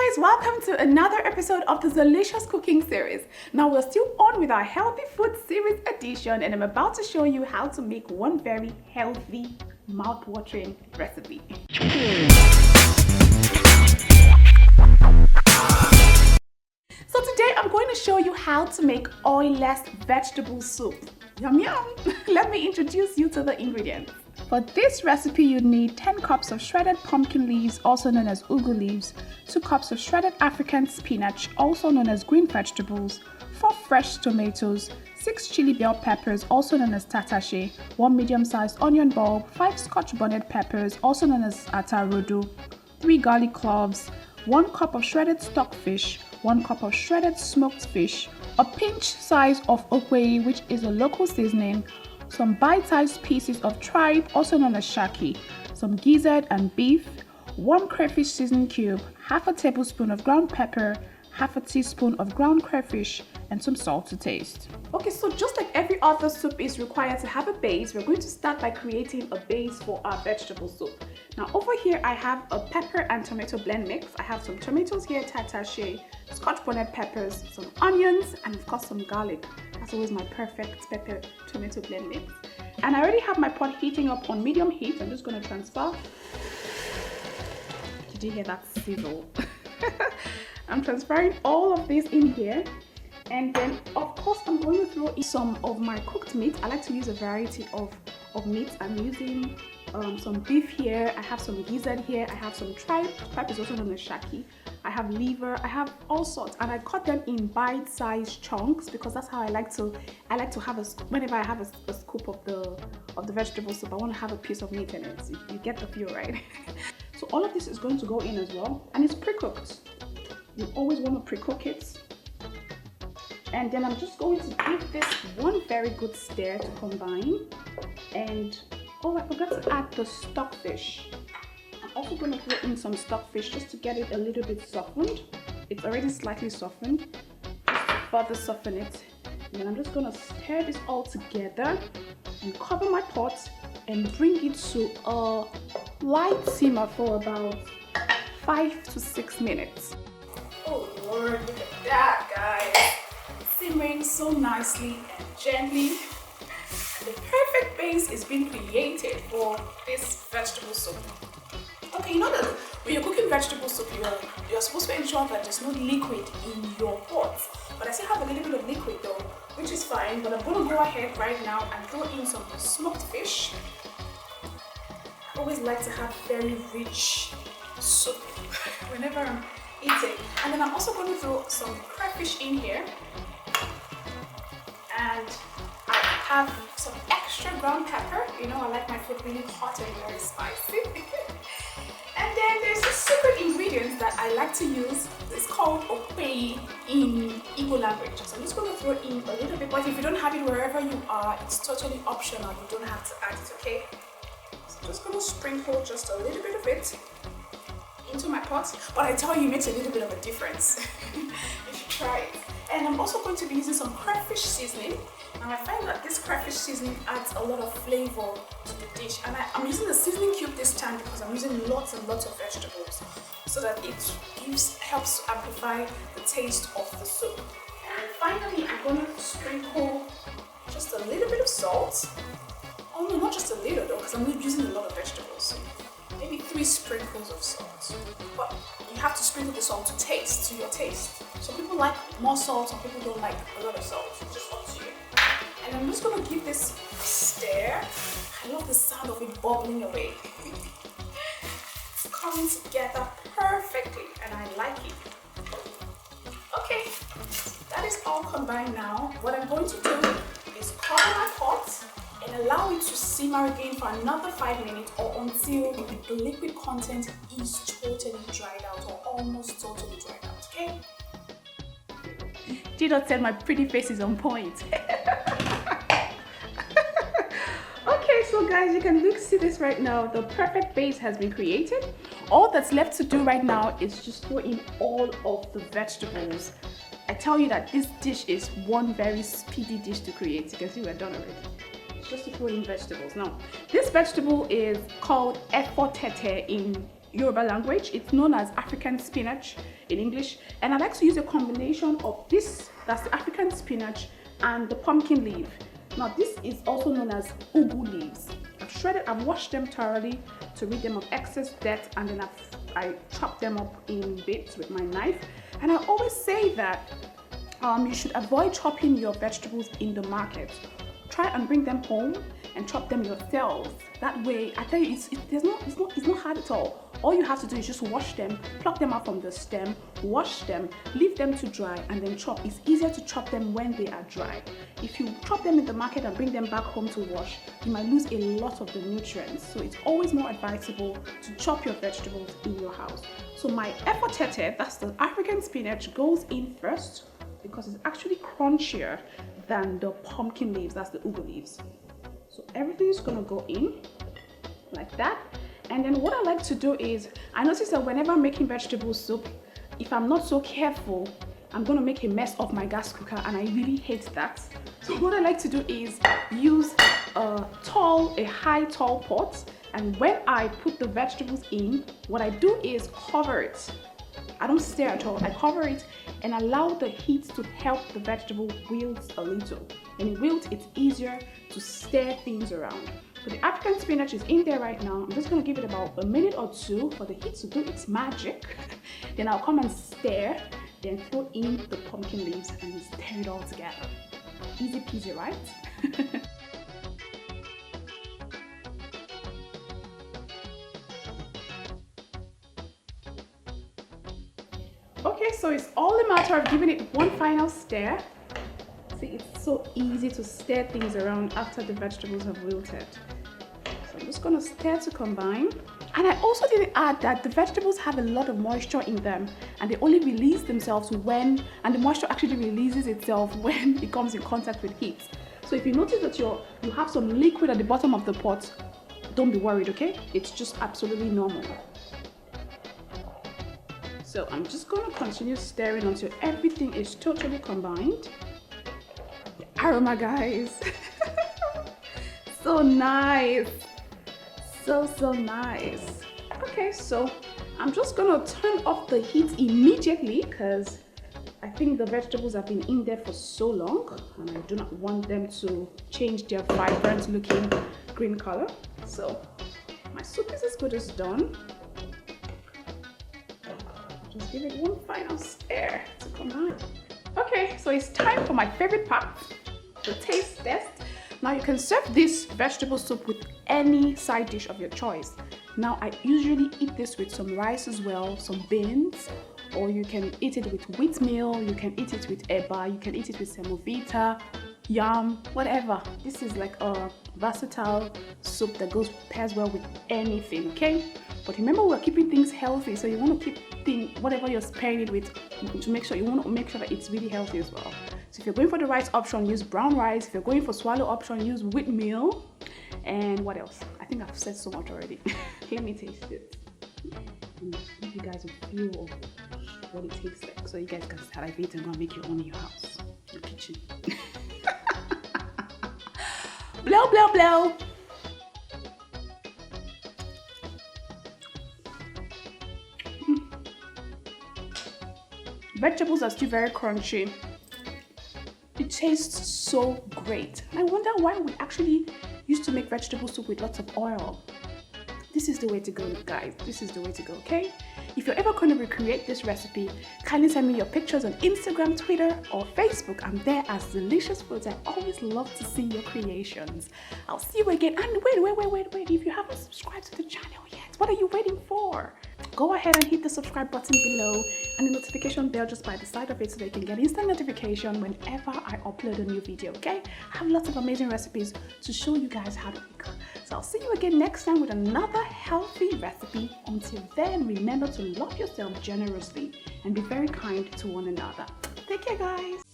guys, welcome to another episode of the Zeelicious cooking series. Now we're still on with our healthy food series edition, and I'm about to show you how to make one very healthy, mouth-watering recipe. So today I'm going to show you how to make oilless vegetable soup. Yum yum! Let me introduce you to the ingredients. For this recipe, you need 10 cups of shredded pumpkin leaves, also known as ugu leaves, 2 cups of shredded African spinach, also known as green vegetables, 4 fresh tomatoes, 6 chili bell peppers, also known as tatashe, 1 medium-sized onion bulb, 5 scotch bonnet peppers, also known as atarodo, 3 garlic cloves, 1 cup of shredded stockfish, 1 cup of shredded smoked fish, a pinch size of opeyi, which is a local seasoning, some bite-sized pieces of tripe, also known as shaki, some gizzard and beef, 1 crayfish seasoning cube, half a tablespoon of ground pepper, half a teaspoon of ground crayfish, and some salt to taste. Okay, so just like every other soup is required to have a base, we're going to start by creating a base for our vegetable soup. Now over here I have a pepper and tomato blend mix. I have some tomatoes here, tatashe, scotch bonnet peppers, some onions, and of course some garlic. That's always my perfect pepper tomato blend mix. And I already have my pot heating up on medium heat. I'm just going to transfer. Did you hear that sizzle? I'm transferring all of this in here, and then of course I'm going to throw in some of my cooked meat. I like to use a variety of meats. I'm using some beef here, I have some gizzard here, I have some tripe is also known as shaki, I have liver, I have all sorts, and I cut them in bite-sized chunks because that's how I like to have whenever I have a scoop of the vegetable soup, I want to have a piece of meat in it. So you get the feel, right? So all of this is going to go in as well, and it's pre-cooked. You always want to pre-cook it. And then I'm just going to give this one very good stir to combine. And oh, I forgot to add the stockfish. I'm also going to throw in some stockfish just to get it a little bit softened. It's already slightly softened. Just to further soften it. And then I'm just going to stir this all together and cover my pot and bring it to a light simmer for about 5 to 6 minutes. Oh Lord, look at that, guys. Simmering so nicely and gently. And the perfect base is being created for this vegetable soup. Okay, you know that when you're cooking vegetable soup, you're supposed to ensure that there's no liquid in your pot. But I still have a little bit of liquid though, which is fine. But I'm going to go ahead right now and throw in some smoked fish. I always like to have very rich soup whenever I'm eating. And then I'm also going to throw some crayfish in here. And I have some extra ground pepper. You know, I like my food really hot and very spicy. And then there's a secret ingredient that I like to use. It's called opeyi in Igbo language. So I'm just going to throw in a little bit. But if you don't have it wherever you are, it's totally optional. You don't have to add it, okay? So I'm just going to sprinkle just a little bit of it into my pot. But I tell you, it makes a little bit of a difference. You should try it. And I'm also going to be using some crayfish seasoning. Now I find that this crayfish seasoning adds a lot of flavor to the dish. And I'm using the seasoning cube this time because I'm using lots and lots of vegetables, so that it helps to amplify the taste of the soup. And finally, I'm going to sprinkle just a little bit of salt. Oh no, not just a little though, because I'm using a lot of vegetables. So maybe 3 sprinkles of salt. But you have to sprinkle the salt to your taste. Some people like more salt, some people don't like a lot of salt. It's just up to you. And I'm just going to give this a stir. I love the sound of it bubbling away. It's coming together perfectly and I like it. Okay, that is all combined now. What I'm going to do is cover my pot and allow it to simmer again for another 5 minutes or until the liquid content is totally dried out or almost totally dried out, okay? Gino said my pretty face is on point. Okay, so guys, you can see this right now. The perfect base has been created. All that's left to do right now is just throw in all of the vegetables. I tell you that this dish is one very speedy dish to create. You can see we're done already. Just to throw in vegetables. Now, this vegetable is called efo tete in Yoruba language. It's known as African spinach in English, and I like to use a combination of this, that's the African spinach, and the pumpkin leaf. Now this is also known as ugu leaves. I've washed them thoroughly to rid them of excess dirt, and then I chop them up in bits with my knife. And I always say that you should avoid chopping your vegetables in the market. Try and bring them home and chop them yourselves. That way, I tell you, it's not hard at all. All you have to do is just wash them, pluck them out from the stem, wash them, leave them to dry, and then chop. It's easier to chop them when they are dry. If you chop them in the market and bring them back home to wash, you might lose a lot of the nutrients. So it's always more advisable to chop your vegetables in your house. So my effortete, that's the African spinach, goes in first because it's actually crunchier than the pumpkin leaves, that's the ugu leaves. So everything is gonna go in like that. And then what I like to do is, I notice that whenever I'm making vegetable soup, if I'm not so careful, I'm gonna make a mess of my gas cooker, and I really hate that. So what I like to do is use a high tall pot, and when I put the vegetables in, what I do is cover it. I don't stir at all. I cover it and allow the heat to help the vegetable wilt a little. When it wilts, it's easier to stir things around. So the African spinach is in there right now. I'm just going to give it about a minute or two for the heat to do its magic. Then I'll come and stir, then throw in the pumpkin leaves and stir it all together. Easy peasy, right? Okay, so it's all a matter of giving it one final stir. See, it's so easy to stir things around after the vegetables have wilted. So I'm just gonna stir to combine. And I also didn't add that the vegetables have a lot of moisture in them, and they only release themselves when, and the moisture actually releases itself when it comes in contact with heat. So if you notice that you have some liquid at the bottom of the pot, don't be worried, okay? It's just absolutely normal. So I'm just going to continue stirring until everything is totally combined. The aroma, guys. So nice. So nice. Okay, so I'm just going to turn off the heat immediately because I think the vegetables have been in there for so long and I do not want them to change their vibrant looking green color. So my soup is as good as done. Just give it one final stir to combine. Okay, so it's time for my favorite part, the taste test. Now you can serve this vegetable soup with any side dish of your choice. Now I usually eat this with some rice as well, some beans, or you can eat it with wheatmeal, you can eat it with eba, you can eat it with semovita, yam, whatever. This is like a versatile soup that pairs well with anything, okay? But remember, we're keeping things healthy, so you want to keep whatever you're pairing it with to make sure that it's really healthy as well. So if you're going for the rice option, use brown rice. If you're going for swallow option, use wheatmeal. And what else? I think I've said so much already. Let me taste it. And give you guys a feel of what it tastes like, so you guys can salivate and go and make your own in your house, your kitchen. Blow, blow, blow. Vegetables are still very crunchy. It tastes so great. I wonder why we actually used to make vegetable soup with lots of oil. This is the way to go, guys. This is the way to go, okay? If you're ever going to recreate this recipe, kindly send me your pictures on Instagram, Twitter, or Facebook. I'm there as Zeelicious Foods. I always love to see your creations. I'll see you again. And wait. If you haven't subscribed to the channel yet, what are you waiting for? Go ahead and hit the subscribe button below and the notification bell just by the side of it so that you can get instant notification whenever I upload a new video, okay? I have lots of amazing recipes to show you guys how to cook. So I'll see you again next time with another healthy recipe. Until then, remember to love yourself generously and be very kind to one another. Take care, guys.